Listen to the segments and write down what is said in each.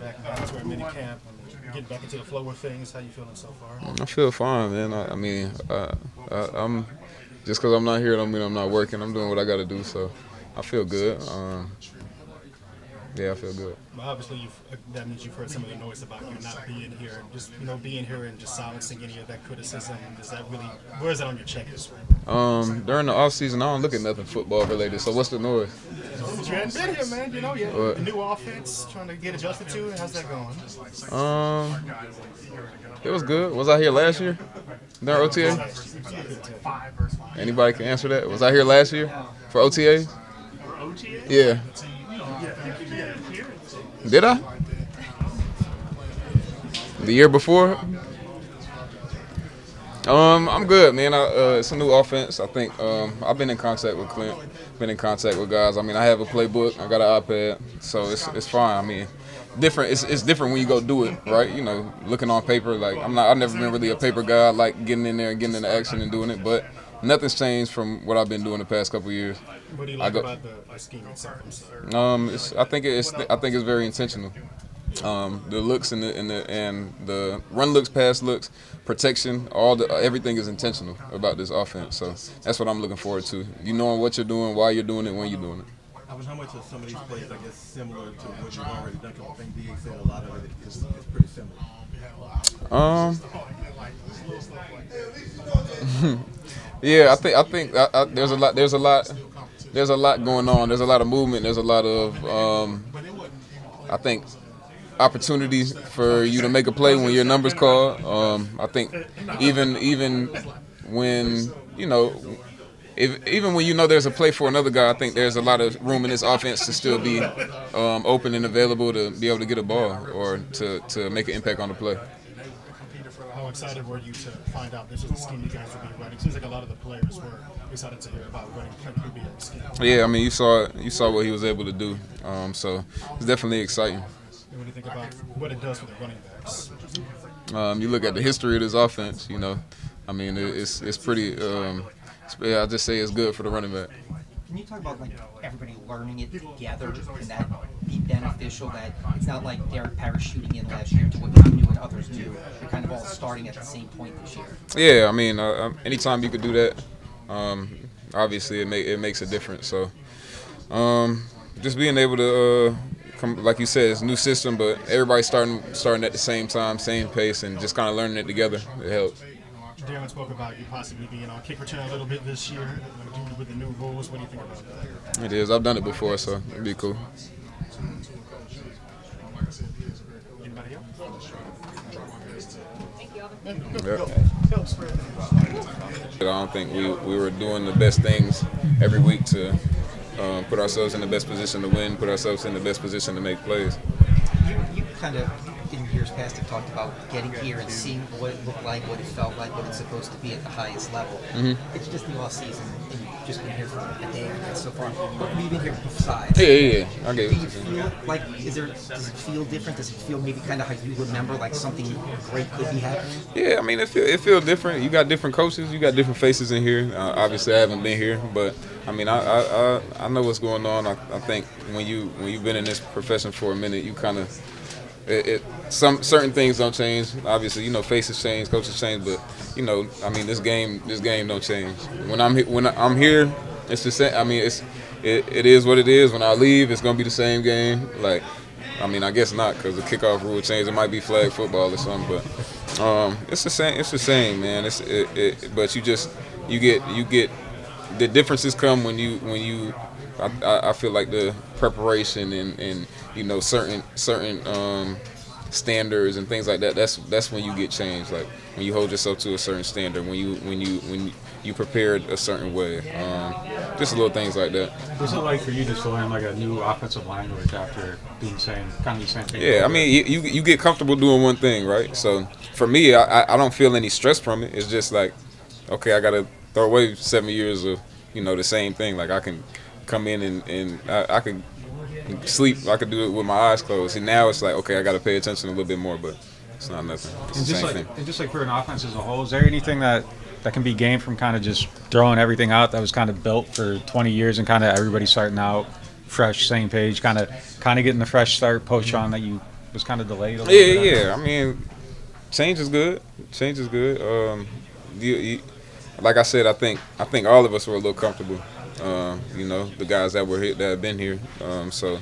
back to our mini camp, getting back into the flow of things. How you feeling so far? I feel fine, man. I'm just because I'm not here don't mean I'm not working. I'm doing what I got to do, so I feel good. Yeah, I feel good. Well, obviously, that means you've heard some of the noise about you not being here, and just being here and just silencing any of that criticism. Is that really where is that on your checklist? During the off season, I don't look at nothing football related. So what's the noise? You hadn't been here, man. The new offense, trying to get adjusted to it. How's that going? It was good. Was I here last year during OTA? Anybody can answer that? Was I here last year for OTA? For OTA? Yeah. Did I? The year before? I'm good, man. It's a new offense. I think I've been in contact with Clint, been in contact with guys. I mean, I have a playbook. I got an iPad, so it's fine. I mean, different. It's different when you go do it, right? Looking on paper. Like I've never been really a paper guy. I like getting in there and getting into action and doing it, but nothing's changed from what I've been doing the past couple of years. What do you like about the scheme itself? I think it's very intentional. The looks and the run looks, pass looks, protection, everything is intentional about this offense. So that's what I'm looking forward to. You knowing what you're doing, why you're doing it, when you're doing it. How much of some of these plays, I guess, similar to what you've already done? I think DA said a lot of it is pretty similar. Yeah, I think there's a lot going on. There's a lot of movement. There's a lot of I think opportunities for you to make a play when your number's called. I think even when even when there's a play for another guy, I think there's a lot of room in this offense to still be open and available to be able to get a ball or to make an impact on the play. How excited were you to find out this is the scheme you guys would be running? It seems like a lot of the players were excited to hear about running the scheme. Yeah, I mean, you saw what he was able to do, so it's definitely exciting. And what do you think about what it does for the running backs? You look at the history of this offense, I mean, it's pretty. I just say it's good for the running back. Can you talk about everybody learning it together? Can that be beneficial? That it's not like Derek parachuting in last year to what you knew and others knew. You're kind of all starting at the same point this year. Yeah, I mean, anytime you could do that, obviously it makes a difference. So, just being able to, like you said, it's a new system, but everybody's starting at the same time, same pace, and just kind of learning it together. It helps. Darren spoke about you possibly being on kick return a little bit this year with the new rules. What do you think about that? It is. I've done it before, so it'd be cool. Anybody else? Thank you, Alvin. I don't think we were doing the best things every week to put ourselves in the best position to win, put ourselves in the best position to make plays. You kind of, in years past, have talked about getting here and seeing what it looked like, what it felt like, what it's supposed to be at the highest level. Mm-hmm. It's just the off season, and you've just been here for a day so far. What have you been here besides? Yeah. I get Do you feel like, does it feel different? Does it feel maybe kind of how you remember, like something great could be happening? Yeah, I mean, it feels different. You got different coaches, you got different faces in here. Obviously, I haven't been here, but I mean, I know what's going on. I think when you've been in this profession for a minute, you kind of some certain things don't change. Obviously, faces change, coaches change, but I mean, this game don't change. When I'm here, it's the same. I mean, it is what it is. When I leave, it's gonna be the same game. Like, I mean, I guess not because the kickoff rule changed. It might be flag football or something, but it's the same. It's the same, man. But you get the differences come when you. I feel like the preparation and certain standards and things like that. That's when you get changed. Like when you hold yourself to a certain standard. When you prepared a certain way. Just little things like that. What's it like for you just to learn like a new offensive language after doing the same thing? Yeah, I mean you get comfortable doing one thing, right? So for me, I don't feel any stress from it. It's just like, okay, I gotta throw away 7 years of the same thing. Like I can come in and I could sleep. I could do it with my eyes closed. And now it's like, okay, I got to pay attention a little bit more, but it's not nothing. It's the same thing. And just like for an offense as a whole, is there anything that can be gained from kind of just throwing everything out that was kind of built for 20 years and kind of everybody starting out fresh, same page, kind of getting the fresh start, poach on that was kind of delayed a little bit? Yeah. I mean, change is good. Change is good. Like I said, I think all of us were a little comfortable. The guys that were here, that have been here. So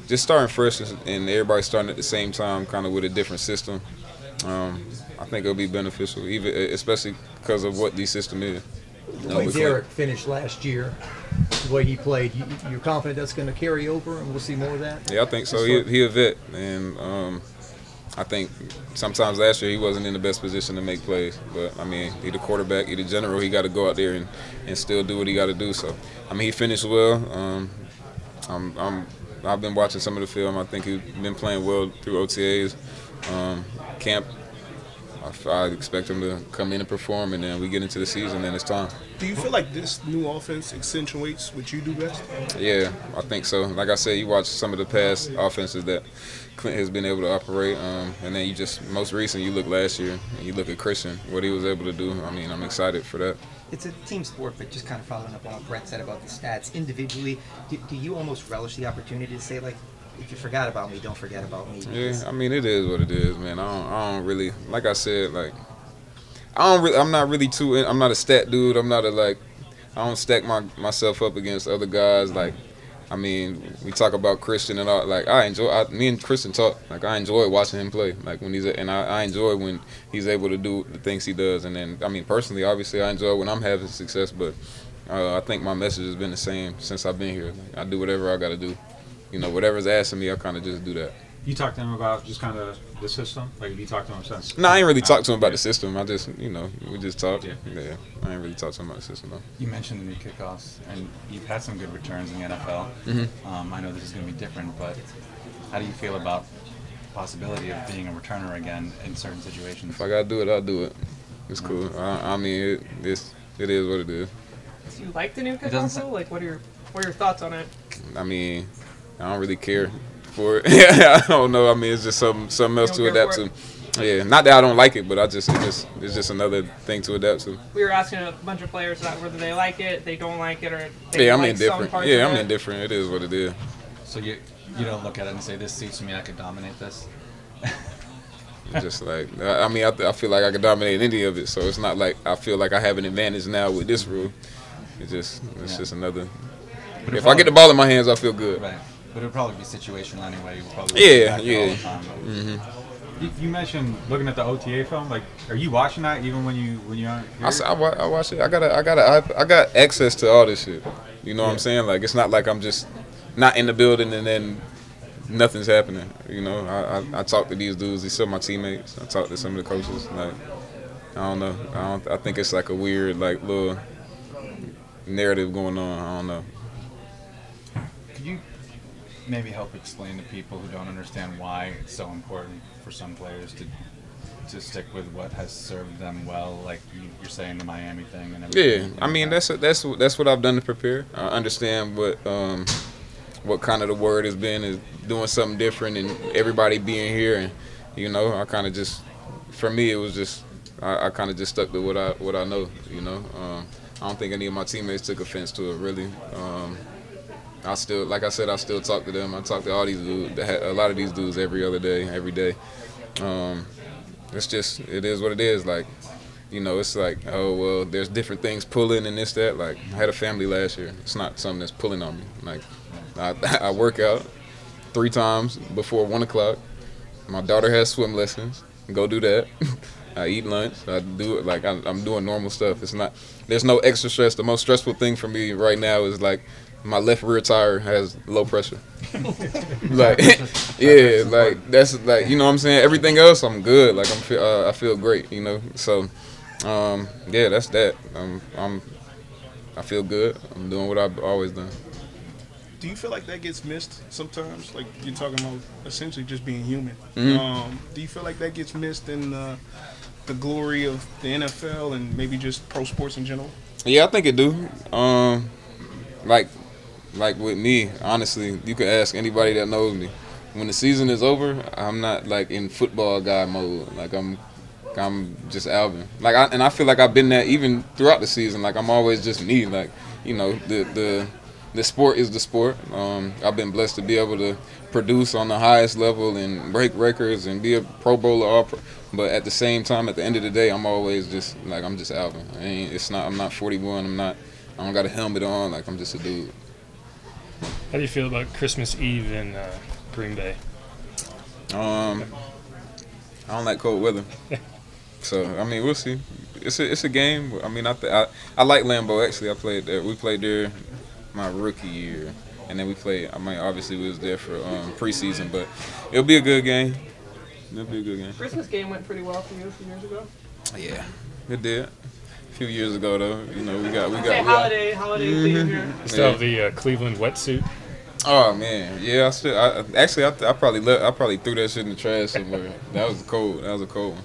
just starting fresh and everybody starting at the same time, kind of with a different system. I think it'll be beneficial, especially because of what the system is. The way Derek finished last year, the way he played, you're confident that's going to carry over and we'll see more of that? Yeah, I think so. He a vet, and I think sometimes last year he wasn't in the best position to make plays. But, I mean, he the quarterback, he the general, he got to go out there and still do what he got to do. So, I mean, he finished well. I've been watching some of the film. I think he's been playing well through OTAs. Camp, I expect him to come in and perform, and then we get into the season, and it's time. Do you feel like this new offense accentuates what you do best? Yeah, I think so. Like I said, you watch some of the past offenses that Clint has been able to operate, and then you just, most recent, you look last year, and you look at Christian, what he was able to do. I mean, I'm excited for that. It's a team sport, but just kind of following up on what Brett said about the stats, individually, do you almost relish the opportunity to say, like, if you forgot about me, don't forget about me? Yeah, I mean, it is what it is, man. I don't really, like I said, like, I'm not really I'm not a stat dude. I don't stack myself up against other guys. Like, I mean, we talk about Christian and all. Like, me and Christian talk. Like, I enjoy watching him play. Like, when I enjoy when he's able to do the things he does. And then, I mean, personally, obviously, I enjoy when I'm having success. But I think my message has been the same since I've been here. Like, I do whatever I got to do. Whatever's asking me, I kind of just do that. You talked to him about just kind of the system? Like, have you talked to him since? No, I ain't really talked to him about the system. I just, we just talked. Yeah, I ain't really talked to him about the system, though. You mentioned the new kickoffs, and you've had some good returns in the NFL. Mm-hmm. I know this is going to be different, but how do you feel about the possibility of being a returner again in certain situations? If I got to do it, I'll do it. It's cool. I mean, it is what it is. Do you like the new kickoffs, though? Like, what are your thoughts on it? I mean, I don't really care for it. I don't know. I mean, it's just something else to adapt to. Yeah, not that I don't like it, but it's just another thing to adapt to. We were asking a bunch of players about whether they like it, they don't like it, or I'm indifferent. Yeah, I'm indifferent. It is what it is. So you don't look at it and say, this suits me, I could dominate this? Just like, I mean, I feel like I could dominate any of it, so it's not like I feel like I have an advantage now with this rule. It's just another. If I get the ball in my hands, I feel good. Right. But it would probably be situational anyway. You would probably yeah. All the time, You mentioned looking at the OTA film. Like, are you watching that even when you aren't here? I watch it. I got access to all this shit. You know what I'm saying? Like, it's not like I'm just not in the building and then nothing's happening. I talk to these dudes. These are my teammates. I talk to some of the coaches. Like, I don't know. I think it's like a weird little narrative going on. I don't know. Could you maybe help explain to people who don't understand why it's so important for some players to stick with what has served them well, like you're saying the Miami thing and everything? Yeah, I mean that's what I've done to prepare. I understand what kind of the word has been is doing something different and everybody being here, and I kind of just, for me it was just I kind of just stuck to what I know. I don't think any of my teammates took offense to it really. I still, like I said, I still talk to them. I talk to all these dudes, a lot of these dudes every other day, every day. It's just, it is what it is. Like, it's like, oh, well, there's different things pulling and this, that. Like, I had a family last year. It's not something that's pulling on me. Like, I work out 3 times before 1 o'clock. My daughter has swim lessons. Go do that. I eat lunch. I do it like I'm doing normal stuff. It's not, there's no extra stress. The most stressful thing for me right now is like, my left rear tire has low pressure. Like, yeah, like that's like, you know what I'm saying? Everything else, I'm good. Like I feel great, So, yeah, that's that. I feel good. I'm doing what I've always done. Do you feel like that gets missed sometimes? Like you're talking about essentially just being human. Mm-hmm. Do you feel like that gets missed in the glory of the NFL and maybe just pro sports in general? Yeah, I think it do. Like with me, honestly, you can ask anybody that knows me. When the season is over, I'm not like in football guy mode. Like I'm just Alvin. Like I feel like I've been that even throughout the season. Like I'm always just me. Like the the sport is the sport. I've been blessed to be able to produce on the highest level and break records and be a Pro Bowler. But at the same time, at the end of the day, I'm always just like I'm just Alvin. I'm not 41. I don't got a helmet on. Like I'm just a dude. How do you feel about Christmas Eve in Green Bay? I don't like cold weather. So I mean, we'll see. It's a game. I mean, I like Lambeau actually. I played there. We played there my rookie year, and then we played. I mean, obviously we was there for preseason, but it'll be a good game. It'll be a good game. Christmas game went pretty well for you a few years ago. Yeah, it did. A few years ago though, you know, we got holiday theme here. Still have the Cleveland wetsuit. Oh man, yeah. I probably threw that shit in the trash somewhere. That was a cold one.